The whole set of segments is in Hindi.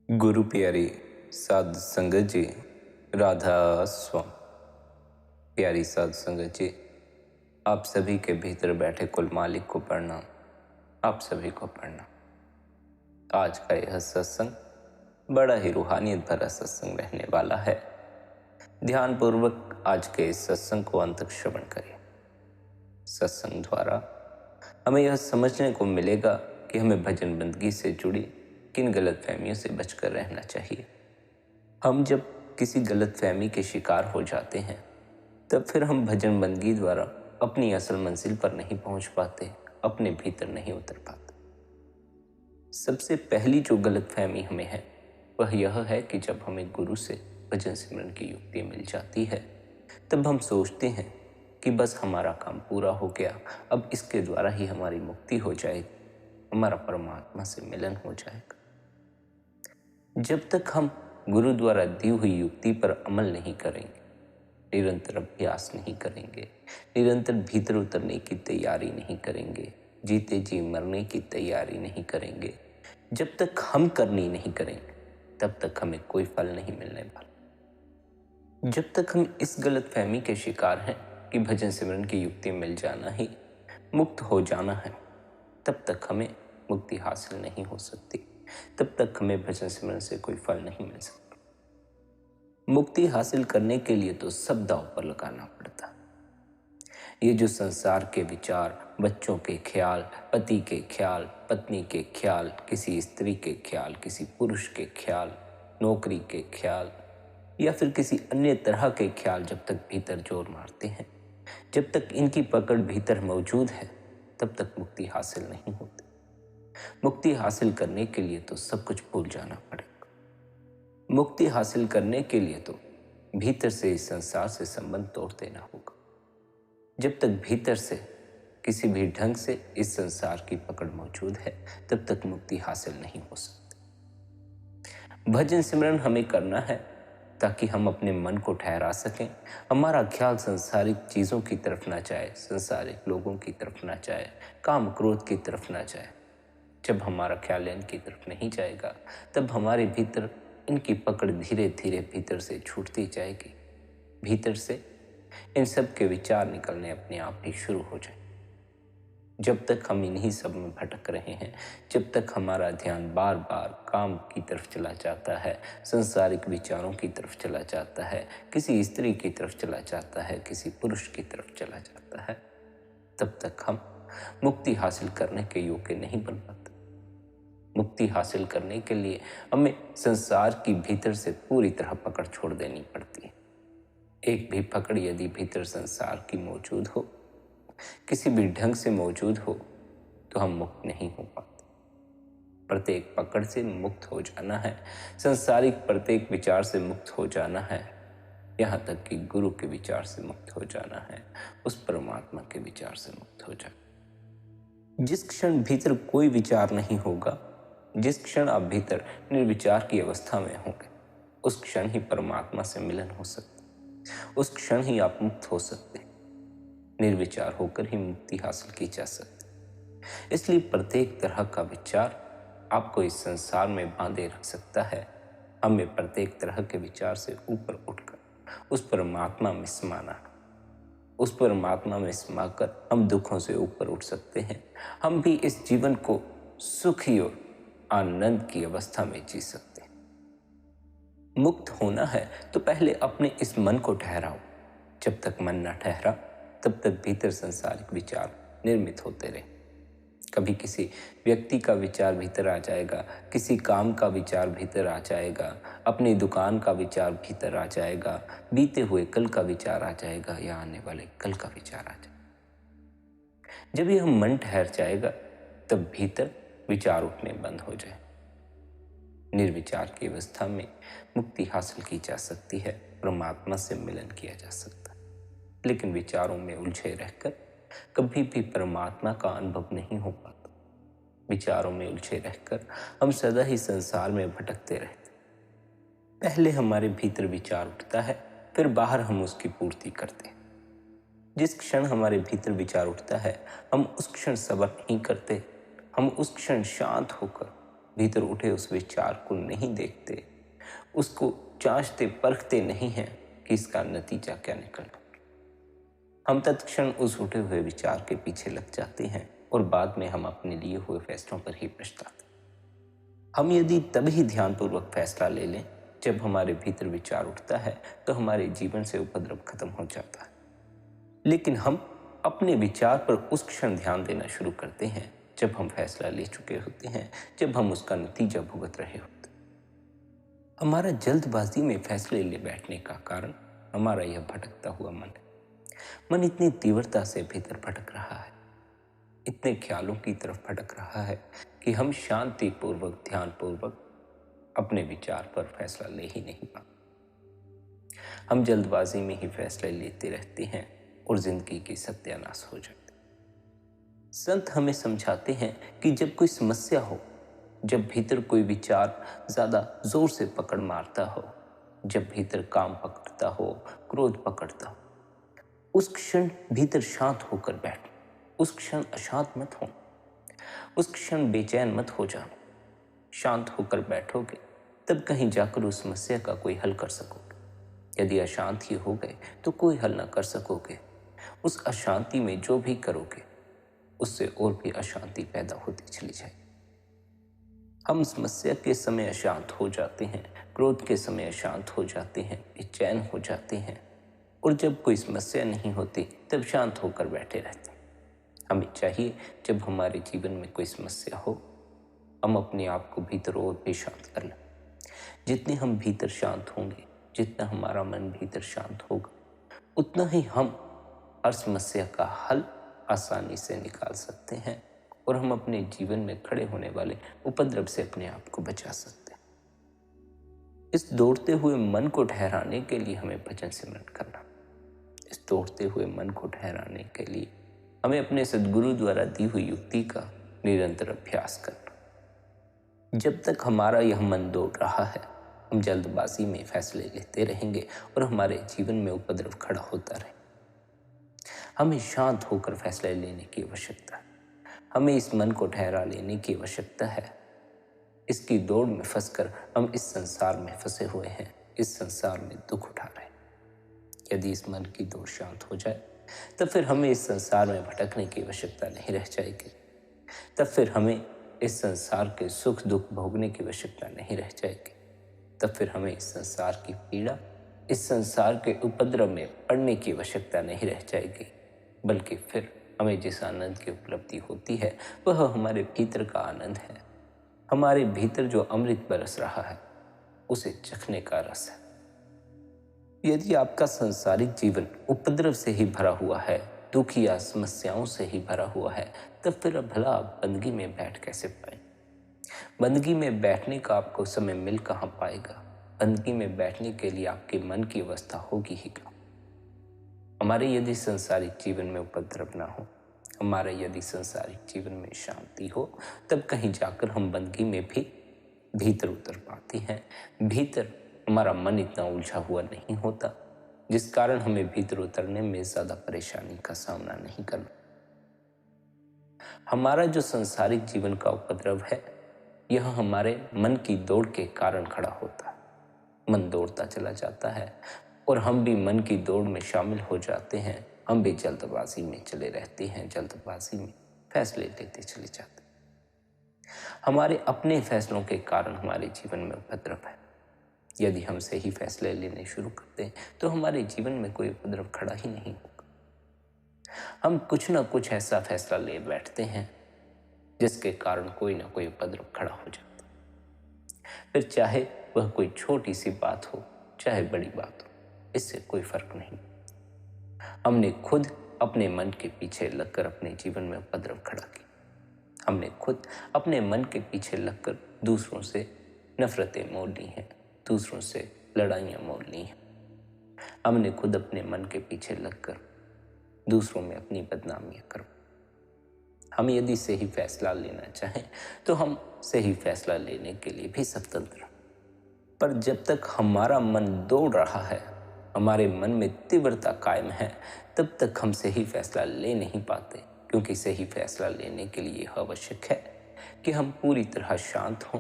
गुरु प्यारी साध संगत जी, राधा स्वामी। प्यारी साध संगत जी, आप सभी के भीतर बैठे कुल मालिक को प्रणाम। आप सभी को प्रणाम। आज का यह सत्संग बड़ा ही रूहानियत भरा सत्संग रहने वाला है। ध्यान पूर्वक आज के इस सत्संग को अंत तक श्रवण करें। सत्संग द्वारा हमें यह समझने को मिलेगा कि हमें भजन बंदगी से जुड़ी किन गलतफहमियों से बचकर रहना चाहिए। हम जब किसी गलतफहमी के शिकार हो जाते हैं तब फिर हम भजन बंदगी द्वारा अपनी असल मंजिल पर नहीं पहुंच पाते, अपने भीतर नहीं उतर पाते। सबसे पहली जो गलतफहमी हमें है वह यह है कि जब हमें गुरु से भजन सिमरन की युक्ति मिल जाती है तब हम सोचते हैं कि बस हमारा काम पूरा हो गया, अब इसके द्वारा ही हमारी मुक्ति हो जाएगी, हमारा परमात्मा से मिलन हो जाएगा। जब तक हम गुरु द्वारा दी हुई युक्ति पर अमल नहीं करेंगे, निरंतर अभ्यास नहीं करेंगे, निरंतर भीतर उतरने की तैयारी नहीं करेंगे, जीते जी मरने की तैयारी नहीं करेंगे, जब तक हम करनी नहीं करेंगे तब तक हमें कोई फल नहीं मिलने वाला। जब तक हम इस गलत फहमी के शिकार हैं कि भजन सिमरन की युक्ति मिल जाना ही मुक्त हो जाना है, तब तक हमें मुक्ति हासिल नहीं हो सकती, तब तक हमें भजन सिमरन से कोई फल नहीं मिल सकता। मुक्ति हासिल करने के लिए तो सब दांव पर लगाना पड़ता। ये जो संसार के विचार, बच्चों के ख्याल, पति के ख्याल, पत्नी के ख्याल, किसी स्त्री के ख्याल, किसी पुरुष के ख्याल, नौकरी के ख्याल या फिर किसी अन्य तरह के ख्याल जब तक भीतर जोर मारते हैं, जब तक इनकी पकड़ भीतर मौजूद है, तब तक मुक्ति हासिल नहीं होती। मुक्ति हासिल करने के लिए तो सब कुछ भूल जाना पड़ेगा। मुक्ति हासिल करने के लिए तो भीतर से इस संसार से संबंध तोड़ देना होगा। जब तक भीतर से किसी भी ढंग से इस संसार की पकड़ मौजूद है, तब तक मुक्ति हासिल नहीं हो सकती। भजन सिमरन हमें करना है ताकि हम अपने मन को ठहरा सकें, हमारा ख्याल संसारिक चीजों की तरफ ना जाए, संसारिक लोगों की तरफ ना जाए, काम क्रोध की तरफ ना जाए। जब हमारा ख्याल इनकी तरफ नहीं जाएगा तब हमारे भीतर इनकी पकड़ धीरे धीरे भीतर से छूटती जाएगी। भीतर से इन सब के विचार निकलने अपने आप ही शुरू हो जाए। जब तक हम इन्हीं सब में भटक रहे हैं, जब तक हमारा ध्यान बार बार काम की तरफ चला जाता है, संसारिक विचारों की तरफ चला जाता है, किसी स्त्री की तरफ चला जाता है, किसी पुरुष की तरफ चला जाता है, तब तक हम मुक्ति हासिल करने के योग्य नहीं बन पाते। मुक्ति हासिल करने के लिए हमें संसार की भीतर से पूरी तरह पकड़ छोड़ देनी पड़ती है। एक भी पकड़ यदि भीतर संसार की मौजूद हो, किसी भी ढंग से मौजूद हो, तो हम मुक्त नहीं हो पाते। प्रत्येक पकड़ से मुक्त हो जाना है, संसारिक प्रत्येक विचार से मुक्त हो जाना है, यहाँ तक कि गुरु के विचार से मुक्त हो जाना है, उस परमात्मा के विचार से मुक्त हो जाना। जिस क्षण भीतर कोई विचार नहीं होगा, जिस क्षण आप भीतर निर्विचार की अवस्था में होंगे, उस क्षण ही परमात्मा से मिलन हो सकता, उस क्षण ही आप मुक्त हो सकते। निर्विचार होकर ही मुक्ति हासिल की जा सकती। इसलिए प्रत्येक तरह का विचार आपको इस संसार में बांधे रख सकता है। हमें प्रत्येक तरह के विचार से ऊपर उठकर उस परमात्मा में समाना, उस परमात्मा में समाकर हम दुखों से ऊपर उठ सकते हैं। हम भी इस जीवन को सुखी और आनंद की अवस्था में जी सकते हैं। मुक्त होना है तो पहले अपने इस मन को ठहराओ। जब तक मन न ठहरा तब तक भीतर संसारिक विचार निर्मित होते रहे। कभी किसी व्यक्ति का विचार भीतर आ जाएगा, किसी काम का विचार भीतर आ जाएगा, अपनी दुकान का विचार भीतर आ जाएगा, बीते हुए कल का विचार आ जाएगा या आने वाले कल का विचार आ जाएगा। जब यह मन ठहर जाएगा तब भीतर विचार उठने बंद हो जाए। निर्विचार की अवस्था में मुक्ति हासिल की जा सकती है, परमात्मा से मिलन किया जा सकता है। लेकिन विचारों में उलझे रहकर कभी भी परमात्मा का अनुभव नहीं हो पाता। विचारों में उलझे रहकर हम सदा ही संसार में भटकते रहते। पहले हमारे भीतर विचार उठता है, फिर बाहर हम उसकी पूर्ति करते हैं। जिस क्षण हमारे भीतर विचार उठता है, हम उस क्षण सब्र नहीं करते, हम उस क्षण शांत होकर भीतर उठे उस विचार को नहीं देखते, उसको जांचते परखते नहीं हैं कि इसका नतीजा क्या निकलना। हम तत्क्षण उस उठे हुए विचार के पीछे लग जाते हैं और बाद में हम अपने लिए हुए फैसलों पर ही पछताते। हम यदि तभी ध्यानपूर्वक फैसला ले लें जब हमारे भीतर विचार उठता है तो हमारे जीवन से उपद्रव खत्म हो जाता है। लेकिन हम अपने विचार पर उस क्षण ध्यान देना शुरू करते हैं जब हम फैसला ले चुके होते हैं, जब हम उसका नतीजा भुगत रहे होते हैं। हमारा जल्दबाजी में फैसले ले बैठने का कारण हमारा यह भटकता हुआ मन है। मन इतनी तीव्रता से भीतर भटक रहा है, इतने ख्यालों की तरफ भटक रहा है कि हम शांतिपूर्वक ध्यानपूर्वक अपने विचार पर फैसला ले ही नहीं पाते। हम जल्दबाजी में ही फैसले लेते रहते हैं और जिंदगी की सत्यानाश हो जाती। संत हमें समझाते हैं कि जब कोई समस्या हो, जब भीतर कोई विचार ज्यादा जोर से पकड़ मारता हो, जब भीतर काम पकड़ता हो, क्रोध पकड़ता हो, उस क्षण भीतर शांत होकर बैठो। उस क्षण अशांत मत हो, उस क्षण बेचैन मत हो जाओ। शांत होकर बैठोगे तब कहीं जाकर उस समस्या का कोई हल कर सकोगे। यदि अशांत ही हो गए तो कोई हल ना कर सकोगे। उस अशांति में जो भी करोगे उससे और भी अशांति पैदा होती चली जाएगी। हम समस्या के समय अशांत हो जाते हैं, क्रोध के समय अशांत हो जाते हैं, बेचैन हो जाते हैं, और जब कोई समस्या नहीं होती तब शांत होकर बैठे रहते हैं। हमें चाहिए जब हमारे जीवन में कोई समस्या हो हम अपने आप को भीतर और भी शांत कर लें। जितने हम भीतर शांत होंगे, जितना हमारा मन भीतर शांत होगा, उतना ही हम हर समस्या का हल आसानी से निकाल सकते हैं और हम अपने जीवन में खड़े होने वाले उपद्रव से अपने आप को बचा सकते हैं। इस दौड़ते हुए मन को ठहराने के लिए हमें भजन सिमरन करना। इस दौड़ते हुए मन को ठहराने के लिए हमें अपने सद्गुरु द्वारा दी हुई युक्ति का निरंतर अभ्यास करना। जब तक हमारा यह मन दौड़ रहा है हम जल्दबाजी में फैसले लेते रहेंगे और हमारे जीवन में उपद्रव खड़ा होता रहे। हमें शांत होकर फैसले लेने की आवश्यकता है। हमें इस मन को ठहरा लेने की आवश्यकता है। इसकी दौड़ में फंसकर हम इस संसार में फंसे हुए हैं, इस संसार में दुख उठा रहे हैं। यदि इस मन की दौड़ शांत हो जाए तब फिर हमें इस संसार में भटकने की आवश्यकता नहीं रह जाएगी। तब फिर हमें इस संसार के सुख दुख भोगने की आवश्यकता नहीं रह जाएगी। तब फिर हमें इस संसार की पीड़ा, इस संसार के उपद्रव में पड़ने की आवश्यकता नहीं रह जाएगी, बल्कि फिर हमें जिस आनंद की उपलब्धि होती है वह हमारे भीतर का आनंद है। हमारे भीतर जो अमृत बरस रहा है उसे चखने का रस है। यदि आपका सांसारिक जीवन उपद्रव से ही भरा हुआ है, दुख या समस्याओं से ही भरा हुआ है, तब फिर भला आप बंदगी में बैठ कैसे पाए? बंदगी में बैठने का आपको समय मिल कहाँ पाएगा? बंदगी में बैठने के लिए आपके मन की अवस्था होगी ही क्या? हमारे यदि संसारिक जीवन में उपद्रव ना हो, हमारे यदि संसारिक जीवन में शांति हो, तब कहीं जाकर हम बंदगी में भी भीतर उतर पाते हैं। भीतर हमारा मन इतना उलझा हुआ नहीं होता जिस कारण हमें भीतर उतरने में ज्यादा परेशानी का सामना नहीं करना। हमारा जो संसारिक जीवन का उपद्रव है यह हमारे मन की दौड़ के कारण खड़ा होता है। मन दौड़ता चला जाता है और हम भी मन की दौड़ में शामिल हो जाते हैं। हम भी जल्दबाजी में चले रहते हैं, जल्दबाजी में फैसले लेते चले जाते हैं। हमारे अपने फैसलों के कारण हमारे जीवन में उपद्रव है। यदि हम सही फैसले लेने शुरू करते हैं तो हमारे जीवन में कोई उपद्रव खड़ा ही नहीं होगा। हम कुछ ना कुछ ऐसा फैसला ले बैठते हैं जिसके कारण कोई ना कोई उपद्रव खड़ा हो जाता है। फिर चाहे वह कोई छोटी सी बात हो चाहे बड़ी बात हो, इससे कोई फर्क नहीं। हमने खुद अपने मन के पीछे लगकर अपने जीवन में उपद्रव खड़ा किया। हमने खुद अपने मन के पीछे लगकर दूसरों से नफरतें मोल ली हैं, दूसरों से लड़ाइयाँ मोल ली हैं। हमने खुद अपने मन के पीछे लगकर दूसरों में अपनी बदनामियाँ करवा। हम यदि सही फैसला लेना चाहें तो हम सही फैसला लेने के लिए भी स्वतंत्र हैं। पर जब तक हमारा मन दौड़ रहा है, हमारे मन में तीव्रता कायम है, तब तक हम सही फैसला ले नहीं पाते। क्योंकि सही फैसला लेने के लिए आवश्यक है कि हम पूरी तरह शांत हों,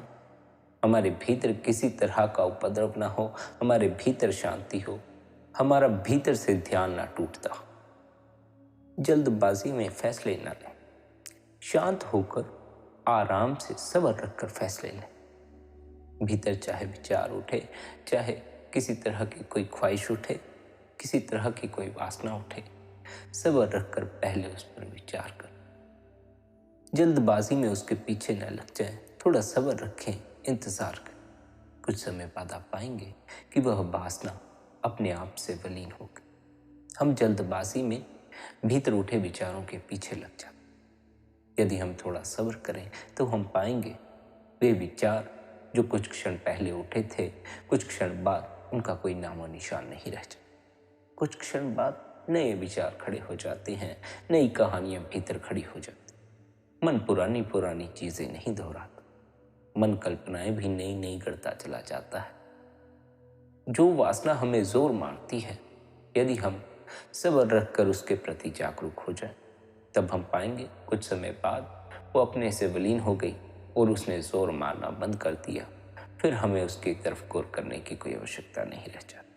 हमारे भीतर किसी तरह का उपद्रव ना हो, हमारे भीतर शांति हो, हमारा भीतर से ध्यान ना टूटता हो। जल्दबाजी में फैसले ना लें, शांत होकर आराम से सब्र रखकर फैसले लें। भीतर चाहे विचार उठे, चाहे किसी तरह की कोई ख्वाहिश उठे, किसी तरह की कोई वासना उठे, सब्र रखकर पहले उस पर विचार करें। जल्दबाजी में उसके पीछे न लग जाएं, थोड़ा सब्र रखें, इंतजार करें। कुछ समय बाद आप पाएंगे कि वह वासना अपने आप से विलीन हो गई। हम जल्दबाजी में भीतर उठे विचारों के पीछे लग जाते। यदि हम थोड़ा सब्र करें तो हम पाएंगे वे विचार जो कुछ क्षण पहले उठे थे, कुछ क्षण बाद उनका कोई नामो निशान नहीं रह जाता। कुछ क्षण बाद नए विचार खड़े हो जाते हैं, नई कहानियां भीतर खड़ी हो जाती। मन पुरानी पुरानी चीजें नहीं दोहराता, मन कल्पनाएं भी नई नई गढ़ता चला जाता है। जो वासना हमें जोर मारती है, यदि हम सब्र रखकर उसके प्रति जागरूक हो जाएं, तब हम पाएंगे कुछ समय बाद वो अपने से विलीन हो गई और उसने जोर मारना बंद कर दिया। फिर हमें उसकी तरफ गौर करने की कोई आवश्यकता नहीं रह जाती।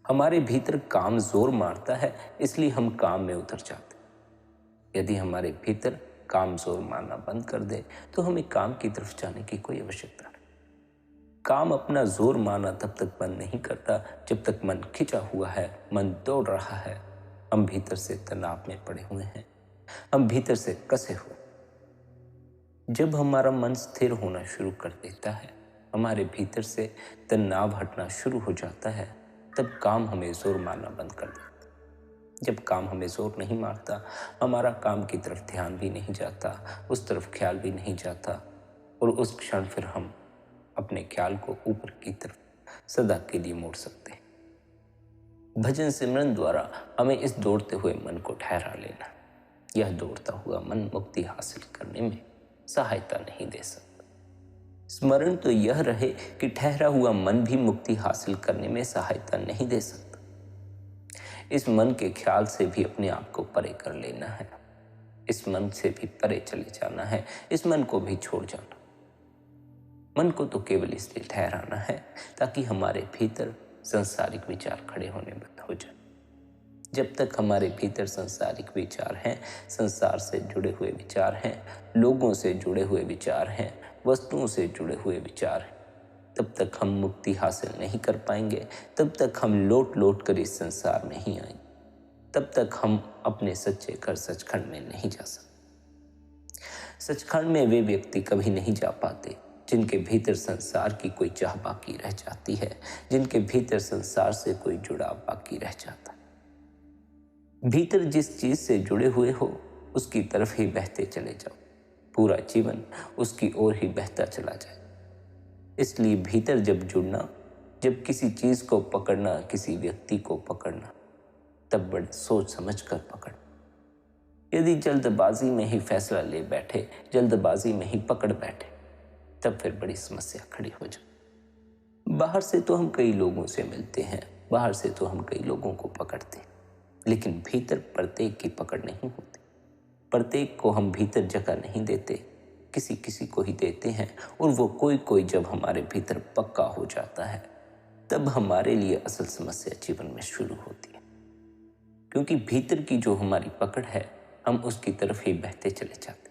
हमारे भीतर काम जोर मारता है, इसलिए हम काम में उतर जाते। यदि हमारे भीतर काम जोर मारना बंद कर दे तो हमें काम की तरफ जाने की कोई आवश्यकता नहीं। काम अपना जोर मारना तब तक बंद नहीं करता जब तक मन खिंचा हुआ है, मन दौड़ रहा है, हम भीतर से तनाव में पड़े हुए हैं, हम भीतर से कसे हुए। जब हमारा मन स्थिर होना शुरू कर देता है, हमारे भीतर से तनाव हटना शुरू हो जाता है, तब काम हमें जोर मारना बंद कर देता है। जब काम हमें जोर नहीं मारता, हमारा काम की तरफ ध्यान भी नहीं जाता, उस तरफ ख्याल भी नहीं जाता, और उस क्षण फिर हम अपने ख्याल को ऊपर की तरफ सदा के लिए मोड़ सकते हैं। भजन सिमरन द्वारा हमें इस दौड़ते हुए मन को ठहरा लेना। यह दौड़ता हुआ मन मुक्ति हासिल करने में सहायता नहीं दे सकता। स्मरण तो यह रहे कि ठहरा हुआ मन भी मुक्ति हासिल करने में सहायता नहीं दे सकता। इस मन के ख्याल से भी अपने आप को परे कर लेना है, इस मन से भी परे चले जाना है, इस मन को भी छोड़ जाना। मन को तो केवल इसलिए ठहराना है ताकि हमारे भीतर संसारिक विचार खड़े होने बंद हो जाए। जब तक हमारे भीतर संसारिक विचार हैं, संसार से जुड़े हुए विचार हैं, लोगों से जुड़े हुए विचार हैं, वस्तुओं से जुड़े हुए विचार हैं, तब तक हम मुक्ति हासिल नहीं कर पाएंगे। तब तक हम लौट लौट कर इस संसार में ही आएंगे। तब तक हम अपने सच्चे घर सचखंड में नहीं जा सकते। सचखंड में वे व्यक्ति कभी नहीं जा पाते जिनके भीतर संसार की कोई चाह बाकी रह जाती है, जिनके भीतर संसार से कोई जुड़ाव बाकी रह जाता है। भीतर जिस चीज से जुड़े हुए हो उसकी तरफ ही बहते चले जाओ, पूरा जीवन उसकी ओर ही बहता चला जाए। इसलिए भीतर जब जुड़ना, जब किसी चीज को पकड़ना, किसी व्यक्ति को पकड़ना, तब बड़े सोच समझ कर पकड़। यदि जल्दबाजी में ही फैसला ले बैठे, जल्दबाजी में ही पकड़ बैठे, तब फिर बड़ी समस्या खड़ी हो जाए। बाहर से तो हम कई लोगों से मिलते हैं, बाहर से तो हम कई लोगों को पकड़ते हैं, लेकिन भीतर प्रत्येक की पकड़ नहीं होती। प्रत्येक को हम भीतर जगह नहीं देते, किसी किसी को ही देते हैं, और वो कोई कोई जब हमारे भीतर पक्का हो जाता है, तब हमारे लिए असल समस्या जीवन में शुरू होती है। क्योंकि भीतर की जो हमारी पकड़ है, हम उसकी तरफ ही बहते चले जाते हैं।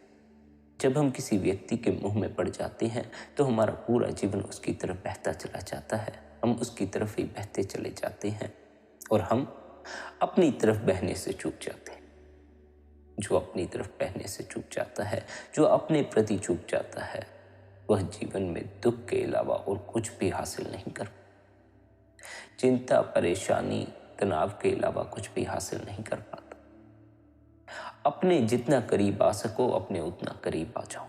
जब हम किसी व्यक्ति के मुंह में पड़ जाते हैं तो हमारा पूरा जीवन उसकी तरफ बहता चला जाता है, हम उसकी तरफ ही बहते चले जाते हैं, और हम अपनी तरफ बहने से चूक जाते हैं। जो अपनी तरफ बहने से चूक जाता है, जो अपने प्रति चूक जाता है, वह जीवन में दुख के अलावा और कुछ भी हासिल नहीं कर, चिंता, परेशानी, तनाव के अलावा कुछ भी हासिल नहीं कर पाता। अपने जितना करीब आ सको, अपने उतना करीब आ जाओ।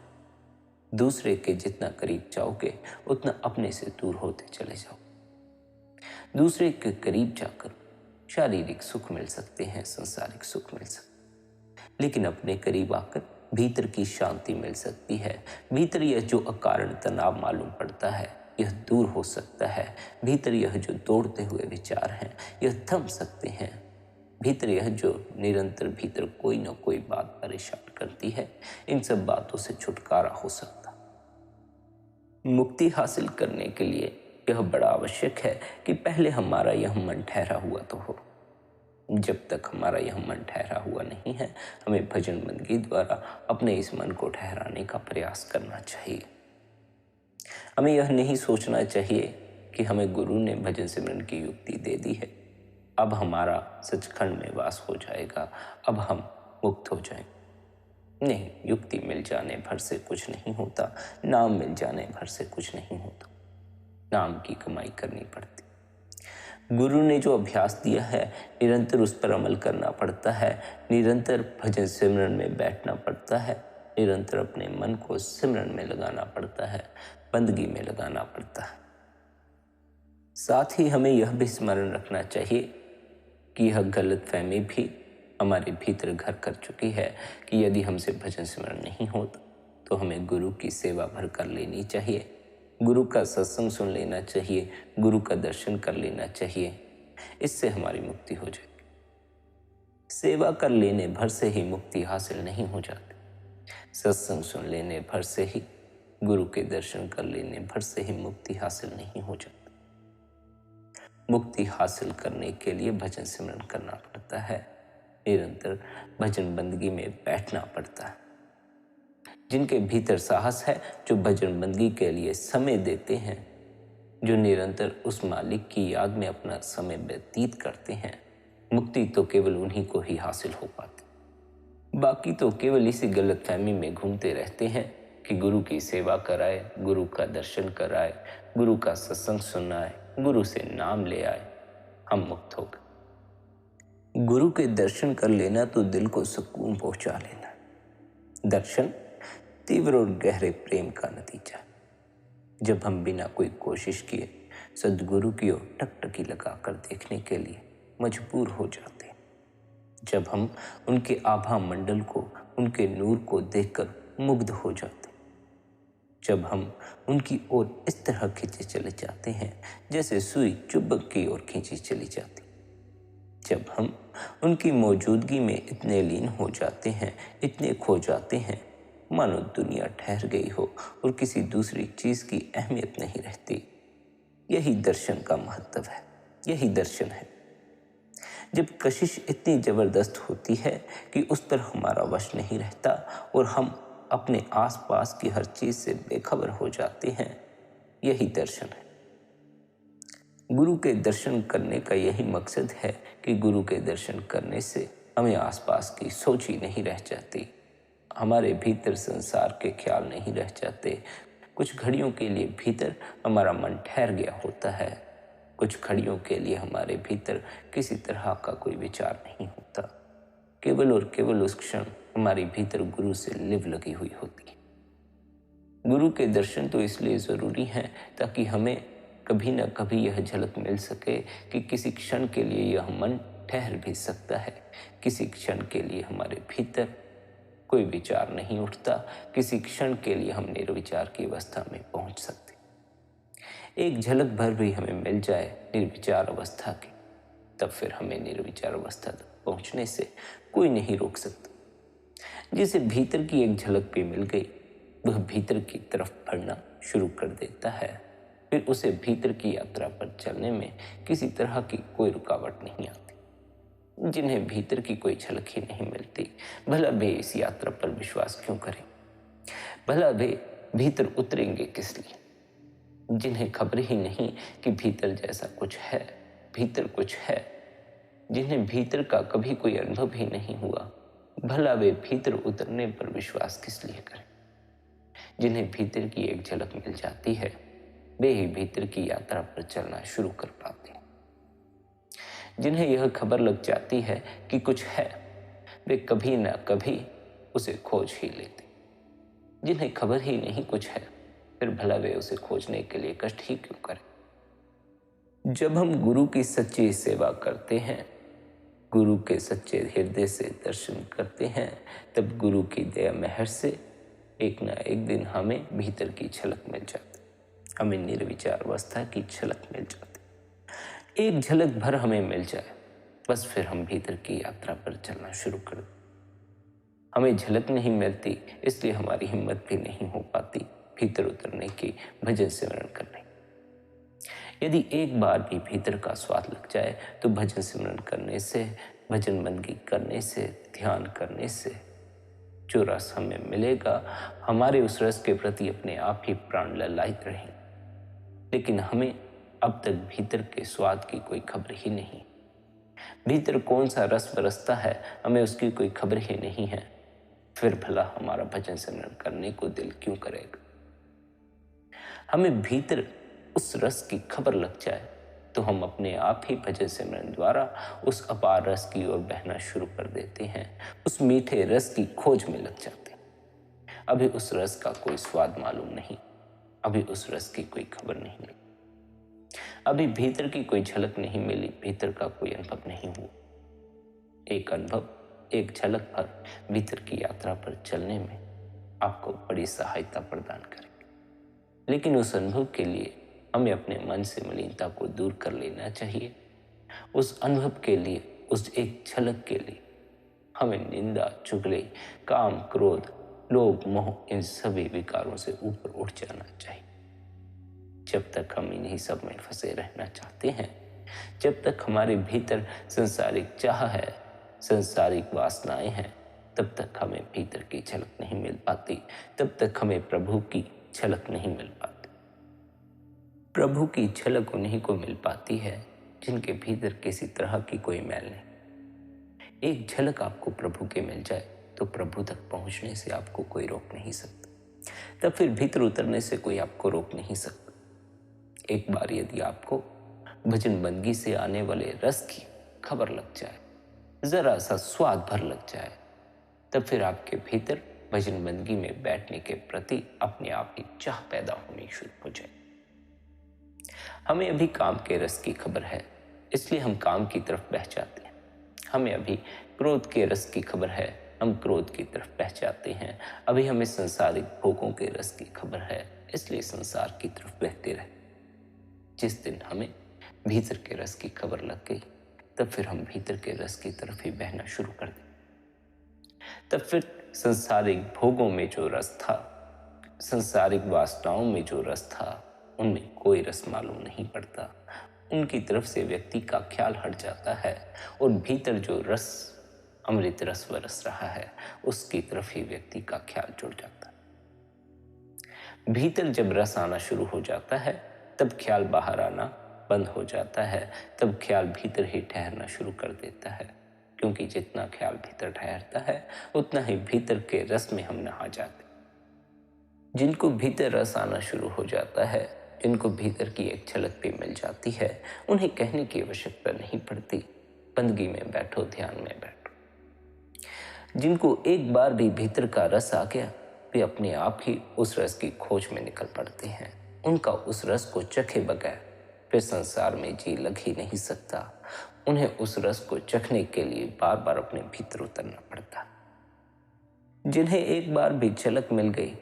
दूसरे के जितना करीब जाओगे उतना अपने से दूर होते चले जाओ। दूसरे के करीब जाकर शारीरिक सुख मिल सकते हैं, संसारिक सुख मिल सकते हैं, लेकिन अपने करीब आकर भीतर की शांति मिल सकती है। भीतर यह जो अकारण तनाव मालूम पड़ता है, यह दूर हो सकता है। भीतर यह जो दौड़ते हुए विचार हैं, यह थम सकते हैं। भीतर यह जो निरंतर भीतर कोई न कोई बात परेशान करती है, इन सब बातों से छुटकारा हो सकता। मुक्ति हासिल करने के लिए यह बड़ा आवश्यक है कि पहले हमारा यह मन ठहरा हुआ तो हो। जब तक हमारा यह मन ठहरा हुआ नहीं है, हमें भजन बंदगी द्वारा अपने इस मन को ठहराने का प्रयास करना चाहिए। हमें यह नहीं सोचना चाहिए कि हमें गुरु ने भजन सिमरन की युक्ति दे दी है, अब हमारा सचखंड में वास हो जाएगा, अब हम मुक्त हो जाएंगे। नहीं, युक्ति मिल जाने भर से कुछ नहीं होता, नाम मिल जाने भर से कुछ नहीं होता। नाम की कमाई करनी पड़ती। गुरु ने जो अभ्यास दिया है, निरंतर उस पर अमल करना पड़ता है, निरंतर भजन सिमरन में बैठना पड़ता है, निरंतर अपने मन को सिमरन में लगाना पड़ता है, बंदगी में लगाना पड़ता है। साथ ही हमें यह भी स्मरण रखना चाहिए कि यह गलतफहमी भी हमारे भीतर घर कर चुकी है कि यदि हमसे भजन सिमरन नहीं होता तो हमें गुरु की सेवा भर कर लेनी चाहिए, गुरु का सत्संग सुन लेना चाहिए, गुरु का दर्शन कर लेना चाहिए, इससे हमारी मुक्ति हो जाएगी। सेवा कर लेने भर से ही मुक्ति हासिल नहीं हो जाती, सत्संग सुन लेने भर से ही, गुरु के दर्शन कर लेने भर से ही मुक्ति हासिल नहीं हो जाती। मुक्ति हासिल करने के लिए भजन सिमरन करना पड़ता है, निरंतर भजन बंदगी में बैठना पड़ता है। जिनके भीतर साहस है, जो भजन बंदगी के लिए समय देते हैं, जो निरंतर उस मालिक की याद में अपना समय व्यतीत करते हैं, मुक्ति तो केवल उन्हीं को ही हासिल हो पाती। बाकी तो केवल इसी गलतफहमी में घूमते रहते हैं कि गुरु की सेवा कराए, गुरु का दर्शन कराए, गुरु का सत्संग सुनाए, गुरु से नाम ले आए, हम मुक्त हो गए। गुरु के दर्शन कर लेना तो दिल को सुकून पहुंचा लेना। दर्शन तीव्र और गहरे प्रेम का नतीजा। जब हम बिना कोई कोशिश किए सद्गुरु की ओर टकटकी लगाकर देखने के लिए मजबूर हो जाते हैं, जब हम उनके आभा मंडल को, उनके नूर को देखकर मुग्ध हो जाते हैं, जब हम उनकी ओर इस तरह खींचे चले जाते हैं जैसे सुई चुंबक की ओर खींची चली जाती, जब हम उनकी मौजूदगी में इतने लीन हो जाते हैं, इतने खो जाते हैं, मानो दुनिया ठहर गई हो और किसी दूसरी चीज की अहमियत नहीं रहती। यही दर्शन का महत्व है, यही दर्शन है। जब कशिश इतनी जबरदस्त होती है कि उस पर हमारा वश नहीं रहता और हम अपने आसपास की हर चीज से बेखबर हो जाते हैं, यही दर्शन है। गुरु के दर्शन करने का यही मकसद है कि गुरु के दर्शन करने से हमें आसपास की सोच ही नहीं रह जाती, हमारे भीतर संसार के ख्याल नहीं रह जाते। कुछ घड़ियों के लिए भीतर हमारा मन ठहर गया होता है, कुछ घड़ियों के लिए हमारे भीतर किसी तरह का कोई विचार नहीं होता। केवल और केवल उस क्षण हमारी भीतर गुरु से लिव लगी हुई होती है। गुरु के दर्शन तो इसलिए ज़रूरी हैं ताकि हमें कभी न कभी यह झलक मिल सके कि किसी क्षण के लिए यह मन ठहर भी सकता है, किसी क्षण के लिए हमारे भीतर कोई विचार नहीं उठता, किसी क्षण के लिए हम निर्विचार की अवस्था में पहुंच सकते। एक झलक भर भी हमें मिल जाए निर्विचार अवस्था की, तब फिर हमें निर्विचार अवस्था तक पहुंचने से कोई नहीं रोक सकता। जिसे भीतर की एक झलक भी मिल गई, वह भीतर की तरफ बढ़ना शुरू कर देता है, फिर उसे भीतर की यात्रा पर चलने में किसी तरह की कोई रुकावट नहीं आती। जिन्हें भीतर की कोई झलक ही नहीं मिलती, भला वे इस यात्रा पर विश्वास क्यों करें, भला वे भीतर उतरेंगे किस लिए। जिन्हें खबर ही नहीं कि भीतर जैसा कुछ है, भीतर कुछ है, जिन्हें भीतर का कभी कोई अनुभव ही नहीं हुआ, भला वे भीतर उतरने पर विश्वास किस लिए करें। जिन्हें भीतर की एक झलक मिल जाती है, वे ही भीतर की यात्रा पर चलना शुरू कर पाते हैं। जिन्हें यह खबर लग जाती है कि कुछ है, वे कभी ना कभी उसे खोज ही लेते। जिन्हें खबर ही नहीं कुछ है, फिर भला वे उसे खोजने के लिए कष्ट ही क्यों करें। जब हम गुरु की सच्ची सेवा करते हैं, गुरु के सच्चे हृदय से दर्शन करते हैं, तब गुरु की दया मेहर से एक ना एक दिन हमें भीतर की झलक मिल जाती, हमें निर्विचार अवस्था की झलक मिल जाती। एक झलक भर हमें मिल जाए, बस फिर हम भीतर की यात्रा पर चलना शुरू कर दें। हमें झलक नहीं मिलती, इसलिए हमारी हिम्मत भी नहीं हो पाती भीतर उतरने की, भजन सिमरन करने की। यदि एक बार भी भीतर का स्वाद लग जाए तो भजन सिमरन करने से, भजन बंदगी करने से, ध्यान करने से जो रस हमें मिलेगा, हमारे उस रस के प्रति अपने आप ही प्राण ललायित रहेंगे। लेकिन हमें अब तक भीतर के स्वाद की कोई खबर ही नहीं। भीतर कौन सा रस बरसता है, हमें उसकी कोई खबर ही नहीं है। फिर भला हमारा भजन सिमरन करने को दिल क्यों करेगा? हमें भीतर उस रस की खबर लग जाए तो हम अपने आप ही भजन सिमरन द्वारा उस अपार रस की ओर बहना शुरू कर देते हैं, उस मीठे रस की खोज में लग जाते हैं। अभी उस रस का कोई स्वाद मालूम नहीं, अभी उस रस की कोई खबर नहीं मिली, अभी भीतर की कोई झलक नहीं मिली, भीतर का कोई अनुभव नहीं हुआ। एक अनुभव, एक झलक पर भीतर की यात्रा पर चलने में आपको बड़ी सहायता प्रदान करेंगे। लेकिन उस अनुभव के लिए हमें अपने मन से मलिनता को दूर कर लेना चाहिए। उस अनुभव के लिए, उस एक झलक के लिए हमें निंदा, चुगली, काम, क्रोध, लोभ, मोह, इन सभी विकारों से ऊपर उठ जाना चाहिए। जब तक हम इन्हीं सब में फंसे रहना चाहते हैं, जब तक हमारे भीतर संसारिक चाह है, संसारिक वासनाएं हैं, तब तक हमें भीतर की झलक नहीं मिल पाती, तब तक हमें प्रभु की झलक नहीं मिल पाती। प्रभु की झलक उन्हीं को मिल पाती है जिनके भीतर किसी तरह की कोई मैल नहीं। एक झलक आपको प्रभु के मिल जाए तो प्रभु तक पहुंचने से आपको कोई रोक नहीं सकता, तब फिर भीतर उतरने से कोई आपको रोक नहीं सकता। एक बार यदि आपको भजन बंदगी से आने वाले रस की खबर लग जाए, जरा सा स्वाद भर लग जाए, तब फिर आपके भीतर भजन बंदगी में बैठने के प्रति अपने आप ही चाह पैदा होनी शुरू हो जाए। हमें अभी काम के रस की खबर है, इसलिए हम काम की तरफ बह जाते हैं। हमें अभी क्रोध के रस की खबर है, हम क्रोध की तरफ बह जाते हैं। अभी हमें संसारिक भोगों के रस की खबर है, इसलिए संसार की तरफ बहते रहे। जिस दिन हमें भीतर के रस की खबर लग गई, तब फिर हम भीतर के रस की तरफ ही बहना शुरू कर दें। तब फिर संसारिक भोगों में जो रस था, संसारिक वासनाओं में जो रस था, उनमें कोई रस मालूम नहीं पड़ता। उनकी तरफ से व्यक्ति का ख्याल हट जाता है और भीतर जो रस, अमृत रस बरस रहा है, उसकी तरफ ही व्यक्ति का ख्याल जुड़ जाता है। भीतर जब रस आना शुरू हो जाता है, तब ख्याल बाहर आना बंद हो जाता है, तब ख्याल भीतर ही ठहरना शुरू कर देता है। क्योंकि जितना ख्याल भीतर ठहरता है, उतना ही भीतर के रस में हम नहा जाते। जिनको भीतर रस आना शुरू हो जाता है, जिनको भीतर की एक झलक भी मिल जाती है, उन्हें कहने की आवश्यकता नहीं पड़ती, बंदगी में बैठो, ध्यान में बैठो। जिनको एक बार भी भीतर का रस आ गया, वे अपने आप ही उस रस की खोज में निकल पड़ते हैं। उनका उस रस को चखे बगैर फिर संसार में जी लग ही नहीं सकता। उन्हें उस रस को चखने के लिए बार बार अपने भीतर उतरना पड़ता। जिन्हें एक बार भी झलक मिल गई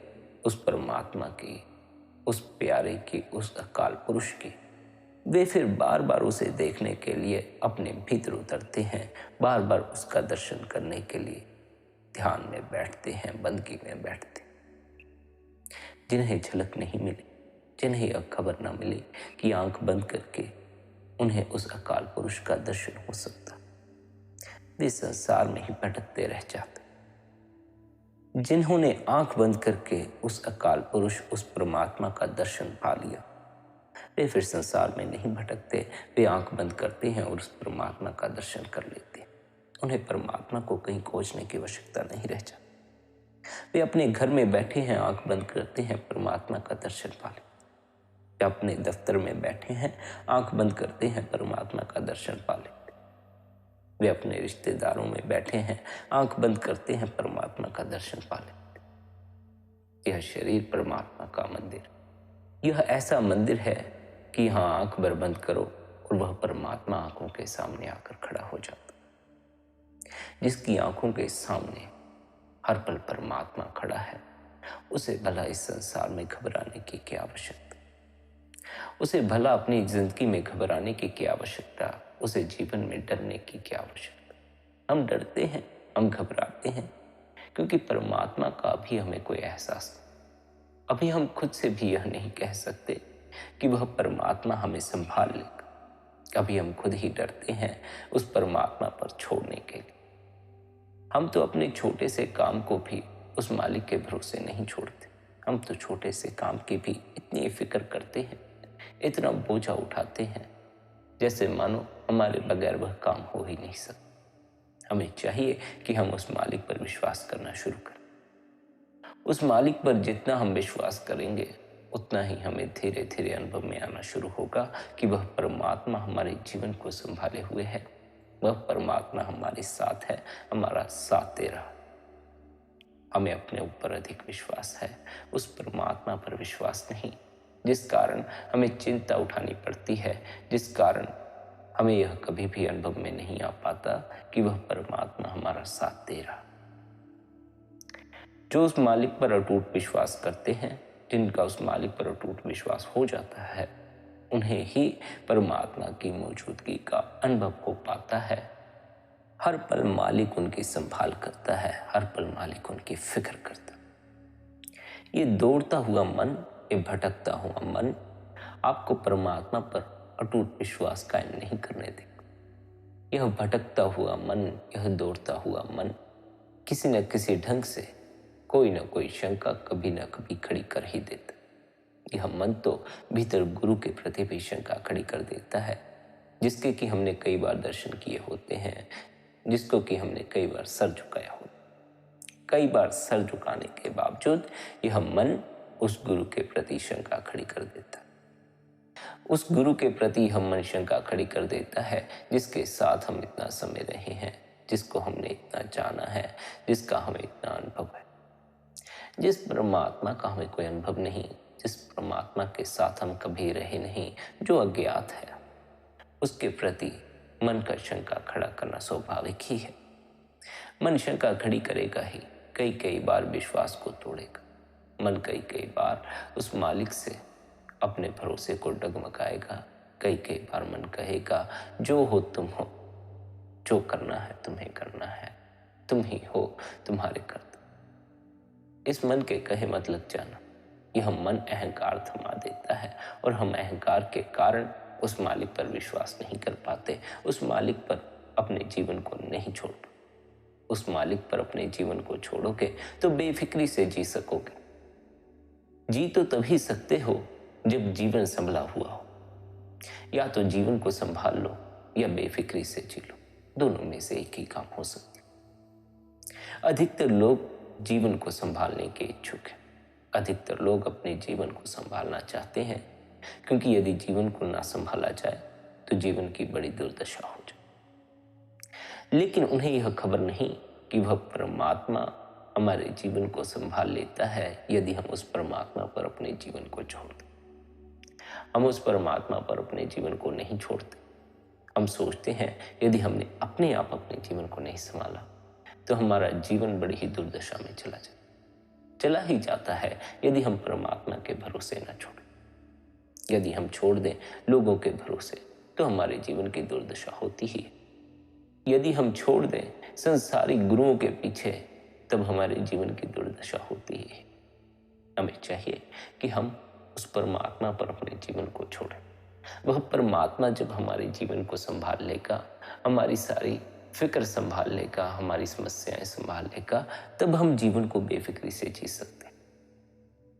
उस परमात्मा की, उस प्यारे की, उस अकाल पुरुष की, वे फिर बार बार उसे देखने के लिए अपने भीतर उतरते हैं, बार बार उसका दर्शन करने के लिए ध्यान में बैठते हैं, बंदगी में बैठते हैं। जिन्हें झलक नहीं मिली, जिन्हें यह खबर न मिली कि आंख बंद करके उन्हें उस अकाल पुरुष का दर्शन हो सकता, वे संसार में ही भटकते रह जाते। जिन्होंने आंख बंद करके उस अकाल पुरुष, उस परमात्मा का दर्शन पा लिया, वे फिर संसार में नहीं भटकते। वे आंख बंद करते हैं और उस परमात्मा का दर्शन कर लेते हैं। उन्हें परमात्मा को कहीं खोजने की आवश्यकता नहीं रह जाती। वे अपने घर में बैठे हैं, आंख बंद करते हैं, परमात्मा का दर्शन पा लेते। वे अपने दफ्तर में बैठे हैं, आंख बंद करते हैं, परमात्मा का दर्शन पा लेते। वे अपने रिश्तेदारों में बैठे हैं, आंख बंद करते हैं, परमात्मा का दर्शन पा लेते। यह शरीर परमात्मा का मंदिर, यह ऐसा मंदिर है कि यहाँ आंख भर बंद करो और वह परमात्मा आंखों के सामने आकर खड़ा हो जाता। जिसकी आंखों के सामने हर पल परमात्मा खड़ा है, उसे भला इस संसार में घबराने की क्या आवश्यकता, उसे भला अपनी जिंदगी में घबराने की क्या आवश्यकता, उसे जीवन में डरने की क्या आवश्यकता। हम डरते हैं, हम घबराते हैं क्योंकि परमात्मा का भी हमें कोई एहसास नहीं। अभी हम खुद से भी यह नहीं कह सकते कि वह परमात्मा हमें संभाल लेगा। अभी हम खुद ही डरते हैं उस परमात्मा पर छोड़ने के लिए। हम तो अपने छोटे से काम को भी उस मालिक के भरोसे नहीं छोड़ते। हम तो छोटे से काम की भी इतनी फिक्र करते हैं, इतना बोझा उठाते हैं, जैसे मानो हमारे बगैर वह काम हो ही नहीं सकता। हमें चाहिए कि हम उस मालिक पर विश्वास करना शुरू करें। उस मालिक पर जितना हम विश्वास करेंगे उतना ही हमें धीरे धीरे अनुभव में आना शुरू होगा कि वह परमात्मा हमारे जीवन को संभाले हुए है। वह परमात्मा हमारे साथ है, हमारा साथ दे रहा। हमें अपने ऊपर अधिक विश्वास है, उस परमात्मा पर विश्वास नहीं, जिस कारण हमें चिंता उठानी पड़ती है, जिस कारण हमें यह कभी भी अनुभव में नहीं आ पाता कि वह परमात्मा हमारा साथ दे रहा। जो उस मालिक पर अटूट विश्वास करते हैं, जिनका उस मालिक पर अटूट विश्वास हो जाता है, उन्हें ही परमात्मा की मौजूदगी का अनुभव हो पाता है। हर पल मालिक उनकी संभाल करता है, हर पल मालिक उनकी फिक्र करता है। ये दौड़ता हुआ मन, ये भटकता हुआ मन आपको परमात्मा पर अटूट विश्वास कायम नहीं करने देगा। यह भटकता हुआ मन, यह दौड़ता हुआ मन किसी न किसी ढंग से कोई न कोई शंका कभी न कभी खड़ी कर ही देता। यह मन तो भीतर गुरु के प्रति भी शंका खड़ी कर देता है, जिसके कि हमने कई बार दर्शन किए होते हैं, जिसको कि हमने कई बार सर झुकाया होता। कई बार सर झुकाने के बावजूद यह मन उस गुरु के प्रति शंका खड़ी कर देता है। उस गुरु के प्रति हम मन शंका खड़ी कर देता है जिसके साथ हम इतना समय रहे हैं, जिसको हमने इतना जाना है, जिसका हमें इतना अनुभव है। जिस परमात्मा का हमें कोई अनुभव नहीं, जिस परमात्मा के साथ हम कभी रहे नहीं, जो अज्ञात है, उसके प्रति मन का शंका खड़ा करना स्वाभाविक ही है। मन शंका खड़ी करेगा ही, कई कई बार विश्वास को तोड़ेगा। मन कई कई बार उस मालिक से अपने भरोसे को डगमगाएगा। कई कई बार मन कहेगा, जो हो तुम हो, जो करना है तुम्हें करना है, तुम ही हो, तुम्हारे कर्तव्य। इस मन के कहे मत लग जाना। यह मन अहंकार थमा देता है और हम अहंकार के कारण उस मालिक पर विश्वास नहीं कर पाते, उस मालिक पर अपने जीवन को नहीं छोड़ पाते। उस मालिक पर अपने जीवन को छोड़ोगे तो बेफिक्री से जी सकोगे। जी तो तभी सकते हो जब जीवन संभला हुआ हो। या तो जीवन को संभाल लो या बेफिक्री से जी लो, दोनों में से एक ही काम हो सकता है। अधिकतर लोग जीवन को संभालने के इच्छुक हैं। अधिकतर लोग अपने जीवन को संभालना चाहते हैं, क्योंकि यदि जीवन को ना संभाला जाए तो जीवन की बड़ी दुर्दशा हो जाए। लेकिन उन्हें यह खबर नहीं कि वह परमात्मा हमारे जीवन को संभाल लेता है यदि हम उस परमात्मा पर अपने जीवन को छोड़ दें। हम उस परमात्मा पर अपने जीवन को नहीं छोड़ते। हम सोचते हैं यदि हमने अपने आप अपने जीवन को नहीं संभाला तो हमारा जीवन बड़ी ही दुर्दशा में चला ही जाता है यदि हम परमात्मा के भरोसे न छोड़ें। यदि हम छोड़ दें लोगों के भरोसे तो हमारे जीवन की दुर्दशा होती ही है। यदि हम छोड़ दें संसारिक गुरुओं के पीछे तब हमारे जीवन की दुर्दशा होती ही है। हमें चाहिए कि हम उस परमात्मा पर अपने जीवन को छोड़ें। वह परमात्मा जब हमारे जीवन को संभाल लेगा, हमारी सारी फिक्र संभाल लेगा, हमारी समस्याएं संभाल लेगा, तब हम जीवन को बेफिक्री से जी सकते हैं।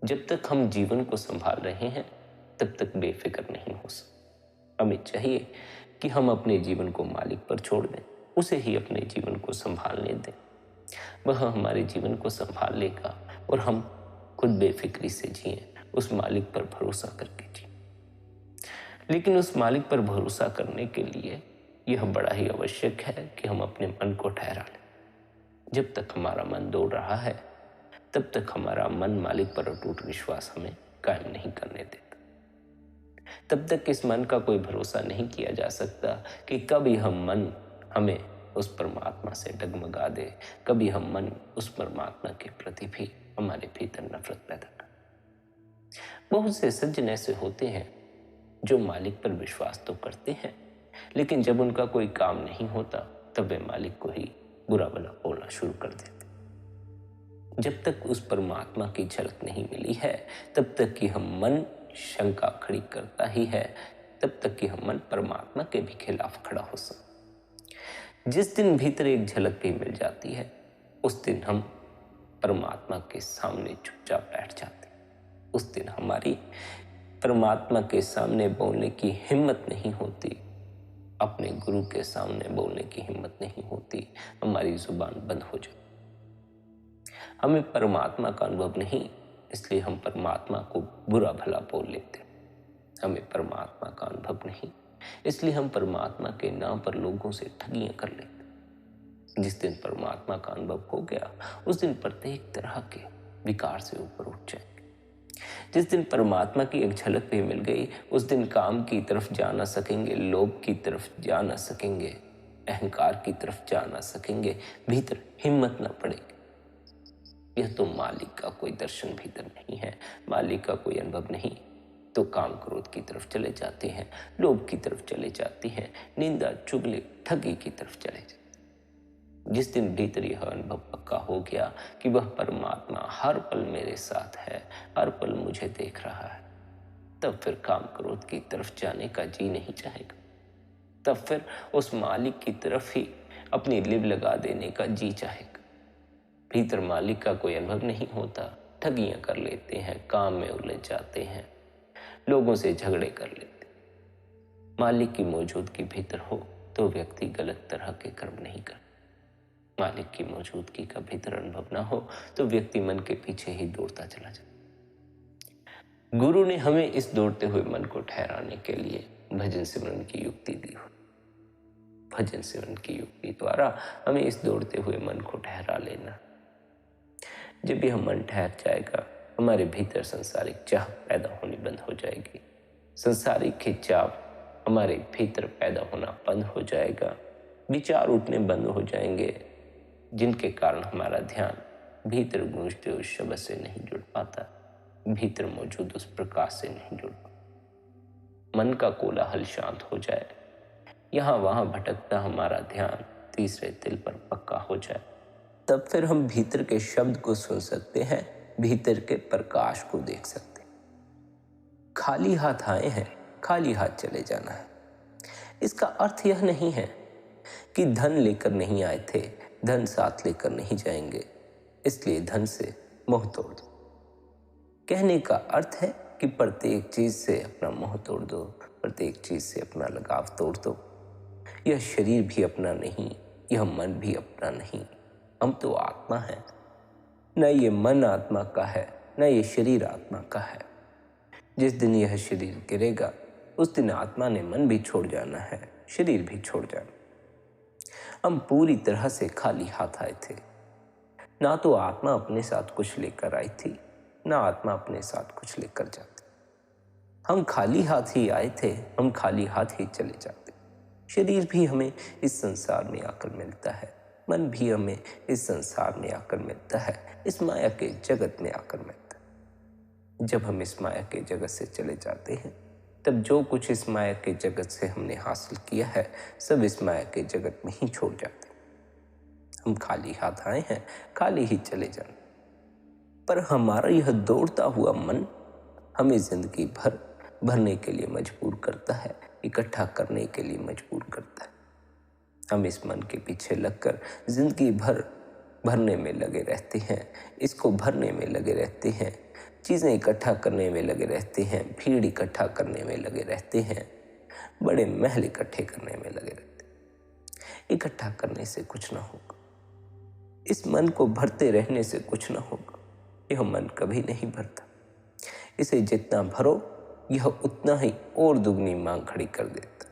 जब तक हम जीवन को संभाल रहे हैं तब तक बेफिक्र नहीं हो सकते। हमें चाहिए कि हम अपने जीवन को मालिक पर छोड़ दें, उसे ही अपने जीवन को संभालने दें। वह हमारे जीवन को संभाल लेगा और हम खुद बेफिक्री से जिए, उस मालिक पर भरोसा करके जिए। लेकिन उस मालिक पर भरोसा करने के लिए यह बड़ा ही आवश्यक है कि हम अपने मन को ठहरा लें। जब तक हमारा मन दौड़ रहा है तब तक हमारा मन मालिक पर अटूट विश्वास हमें कायम नहीं करने देता। तब तक इस मन का कोई भरोसा नहीं किया जा सकता कि कब यह मन हमें उस परमात्मा से डगमगा दे, कभी हम मन उस परमात्मा के प्रति भी हमारे भीतर नफरत पैदा कर। बहुत से सज्जन ऐसे होते हैं जो मालिक पर विश्वास तो करते हैं, लेकिन जब उनका कोई काम नहीं होता तब वे मालिक को ही बुरा भला बोलना शुरू कर देते। जब तक उस परमात्मा की झलक नहीं मिली है तब तक कि हम मन शंका खड़ी करता ही है, तब तक कि हम मन परमात्मा के भी खिलाफ खड़ा हो सकता। जिस दिन भीतर एक झलक भी मिल जाती है उस दिन हम परमात्मा के सामने चुपचाप बैठ जाते हैं। उस दिन हमारी परमात्मा के सामने बोलने की हिम्मत नहीं होती, अपने गुरु के सामने बोलने की हिम्मत नहीं होती, हमारी जुबान बंद हो जाती। हमें परमात्मा का अनुभव नहीं, इसलिए हम परमात्मा को बुरा भला बोल लेते हैं। हमें परमात्मा का अनुभव नहीं, इसलिए हम परमात्मा के नाम पर लोगों से ठगियां कर लेते हैं। जिस दिन परमात्मा का अनुभव हो गया उस दिन प्रत्येक तरह के विकार से ऊपर उठ जाएंगे। जिस दिन परमात्मा की एक झलक भी मिल गई उस दिन काम की तरफ जा ना सकेंगे, लोभ की तरफ जा ना सकेंगे, अहंकार की तरफ जा ना सकेंगे, भीतर हिम्मत ना पड़ेगी। यह तो मालिक का कोई दर्शन भीतर नहीं है, मालिक का कोई अनुभव नहीं, तो काम क्रोध की तरफ चले जाते हैं, लोभ की तरफ चले जाते हैं, निंदा चुगली ठगी की तरफ चले जाते हैं। जिस दिन भीतर यह अनुभव पक्का हो गया कि वह परमात्मा हर पल मेरे साथ है, हर पल मुझे देख रहा है, तब फिर काम क्रोध की तरफ जाने का जी नहीं चाहेगा। तब फिर उस मालिक की तरफ ही अपनी लिव लगा देने का जी चाहेगा। भीतर मालिक का कोई अनुभव नहीं होता, ठगियां कर लेते हैं, काम में उलझ जाते हैं, लोगों से झगड़े कर लेते। मालिक की मौजूदगी भीतर हो तो व्यक्ति गलत तरह के कर्म नहीं करता। मालिक की मौजूदगी का भीतर अनुभव ना हो तो व्यक्ति मन के पीछे ही दौड़ता चला जाता। गुरु ने हमें इस दौड़ते हुए मन को ठहराने के लिए भजन सिमरन की युक्ति दी हो। भजन सिमरन की युक्ति द्वारा हमें इस दौड़ते हुए मन को ठहरा लेना। जब यह मन ठहर जाएगा हमारे भीतर संसारिक चाह पैदा होनी बंद हो जाएगी। संसारिक खिंचाव हमारे भीतर पैदा होना बंद हो जाएगा। विचार उठने बंद हो जाएंगे जिनके कारण हमारा ध्यान भीतर गूंजते उस शब्द से नहीं जुड़ पाता, भीतर मौजूद उस प्रकाश से नहीं जुड़ पाता। मन का कोलाहल शांत हो जाए, यहाँ वहाँ भटकता हमारा ध्यान तीसरे तिल पर पक्का हो जाए, तब फिर हम भीतर के शब्द को सुन सकते हैं, भीतर के प्रकाश को देख सकते हैं। खाली हाथ आए हैं, खाली हाथ चले जाना है। इसका अर्थ यह नहीं है कि धन लेकर नहीं आए थे, धन साथ लेकर नहीं जाएंगे, इसलिए धन से मोह तोड़ दो। कहने का अर्थ है कि प्रत्येक चीज से अपना मोह तोड़ दो, प्रत्येक चीज से अपना लगाव तोड़ दो। यह शरीर भी अपना नहीं, यह मन भी अपना नहीं, हम तो आत्मा है। न ये मन आत्मा का है, न ये शरीर आत्मा का है। जिस दिन यह शरीर गिरेगा उस दिन आत्मा ने मन भी छोड़ जाना है, शरीर भी छोड़ जाना। हम पूरी तरह से खाली हाथ आए थे। ना तो आत्मा अपने साथ कुछ लेकर आई थी, ना आत्मा अपने साथ कुछ लेकर जाती। हम खाली हाथ ही आए थे, हम खाली हाथ ही चले जाते। शरीर भी हमें इस संसार में आकर मिलता है, मन भी हमें इस संसार में आकर मिलता है, इस माया के जगत में आकर मिलता है। जब हम इस माया के जगत से चले जाते हैं तब जो कुछ इस माया के जगत से हमने हासिल किया है सब इस माया के जगत में ही छोड़ जाते हैं। हम खाली हाथ आए हैं, खाली ही चले जाना। पर हमारा यह दौड़ता हुआ मन हमें जिंदगी भर भरने के लिए मजबूर करता है, इकट्ठा करने के लिए मजबूर करता है। हम इस मन के पीछे लगकर जिंदगी भर भरने में लगे रहते हैं, इसको भरने में लगे रहते हैं, चीज़ें इकट्ठा करने में लगे रहते हैं, भीड़ इकट्ठा करने में लगे रहते हैं, बड़े महल इकट्ठे करने में लगे रहते हैं। इकट्ठा करने से कुछ ना होगा, इस मन को भरते रहने से कुछ ना होगा। यह मन कभी नहीं भरता, इसे जितना भरो यह उतना ही और दुगनी मांग खड़ी कर देता।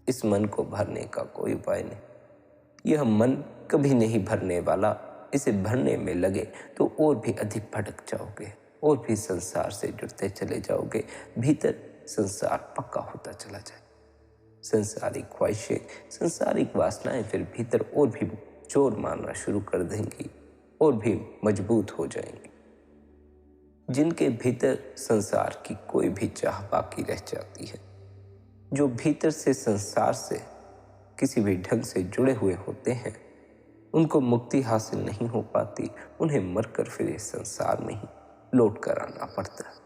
इस मन को भरने का कोई उपाय नहीं। यह मन कभी नहीं भरने वाला, इसे भरने में लगे तो और भी अधिक भटक जाओगे, और भी संसार से जुड़ते चले जाओगे, भीतर संसार पक्का होता चला जाए। संसारिक ख्वाहिशें, संसारिक वासनाएं फिर भीतर और भी जोर मारना शुरू कर देंगी और भी मजबूत हो जाएंगी। जिनके भीतर संसार की कोई भी चाह बाकी रह जाती है, जो भीतर से संसार से किसी भी ढंग से जुड़े हुए होते हैं, उनको मुक्ति हासिल नहीं हो पाती, उन्हें मरकर फिर इस संसार में ही लौट कर आना पड़ता है।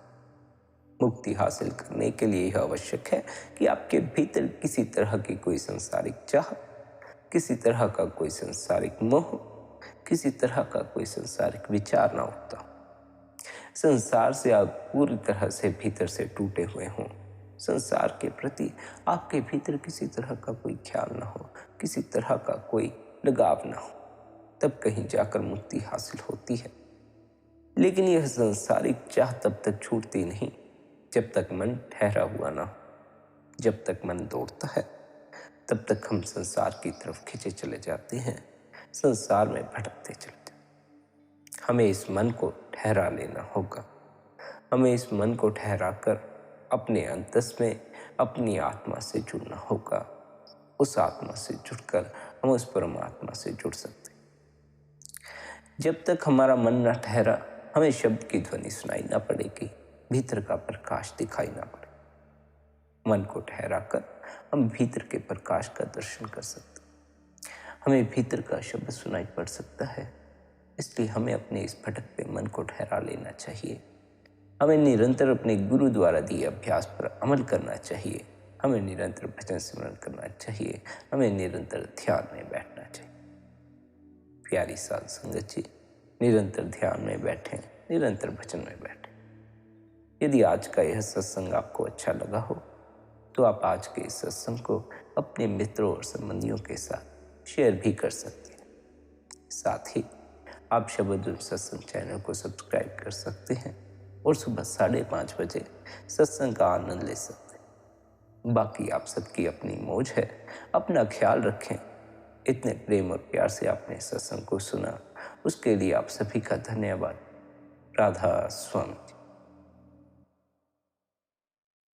मुक्ति हासिल करने के लिए यह आवश्यक है कि आपके भीतर किसी तरह की कोई सांसारिक चाह, किसी तरह का कोई सांसारिक मोह, किसी तरह का कोई सांसारिक विचार ना उठता हो। संसार से आप पूरी तरह से भीतर से टूटे हुए हों। संसार के प्रति आपके भीतर किसी तरह का कोई ख्याल ना हो, किसी तरह का कोई लगाव ना हो, तब कहीं जाकर मुक्ति हासिल होती है। लेकिन यह सांसारिक चाह तब तक छूटती नहीं जब तक मन ठहरा हुआ ना हो। जब तक मन दौड़ता है तब तक हम संसार की तरफ खींचे चले जाते हैं, संसार में भटकते चले जाते हैं। हमें इस मन को ठहरा लेना होगा। हमें इस मन को ठहरा कर अपने अंतस में अपनी आत्मा से जुड़ना होगा। उस आत्मा से जुड़कर हम उस परमात्मा से जुड़ सकते हैं। जब तक हमारा मन न ठहरा, हमें शब्द की ध्वनि सुनाई ना पड़ेगी, भीतर का प्रकाश दिखाई ना पड़े। मन को ठहरा कर हम भीतर के प्रकाश का दर्शन कर सकते हैं। हमें भीतर का शब्द सुनाई पड़ सकता है, इसलिए हमें अपने इस भटकते मन को ठहरा लेना चाहिए। हमें निरंतर अपने गुरु द्वारा दिए अभ्यास पर अमल करना चाहिए। हमें निरंतर भजन स्मरण करना चाहिए। हमें निरंतर ध्यान में बैठना चाहिए। प्यारी साध संगत जी, निरंतर ध्यान में बैठें, निरंतर भजन में बैठें। यदि आज का यह सत्संग आपको अच्छा लगा हो तो आप आज के इस सत्संग को अपने मित्रों और संबंधियों के साथ शेयर भी कर सकते हैं। साथ ही आप शब्द सत्संग चैनल को सब्सक्राइब कर सकते हैं और सुबह 5:30 बजे सत्संग का आनंद ले सकते हैं। बाकी आप सबकी अपनी मौज है। अपना ख्याल रखें। इतने प्रेम और प्यार से आपने सत्संग को सुना, उसके लिए आप सभी का धन्यवाद। राधा स्वामी।